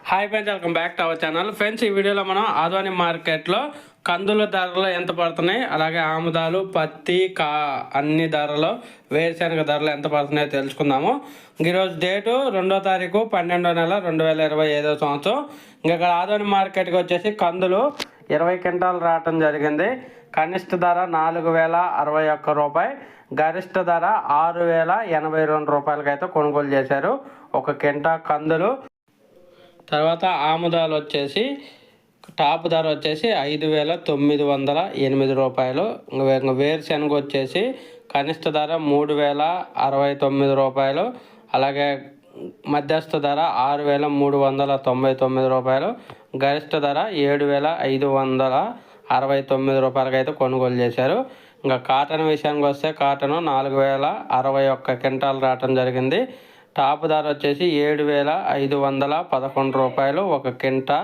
Hi friends, welcome back to our channel. Friends, ఈ వీడియోలో మనం ఆధ్వాని మార్కెట్లో కందుల ధరలు ఎంత పడుతున్నాయి, అలాగే ఆముదాలు, పత్తి, అన్ని ధరలు, వేరుశనగ ధరలు ఎంత పడుతున్నాయో తెలుసుకుందాము. ఈరోజు డేటు 2వ తారీఖు 12వ నెల 2025 సంవత్సరం. ఇక్కడ ఆధ్వాని మార్కెట్కి వచ్చేసి కందులు 20 క్వింటాలు రావటం జరిగింది. కనిష్ట ధర 4061 రూపాయి, గరిష్ట ధర 6082 రూపాయలకి అయితే కొనుగోలు చేశారు ఒక క్వింటా కందులు. తర్వాత ఆముదాలు వచ్చేసి టాప్ ధర వచ్చేసి 5908 రూపాయలు. వేరుశనగ వచ్చేసి కనిష్ట ధర 3069 రూపాయలు, అలాగే మధ్యస్థ ధర 6399 రూపాయలు, గరిష్ట ధర 7569 రూపాయలకి అయితే కొనుగోలు చేశారు. ఇంకా కాటన్ విషయానికి వస్తే కాటన్ 4061 క్వింటాలు రావటం జరిగింది. టాప్ ధర వచ్చేసి 7511 రూపాయలు ఒక క్వింటా.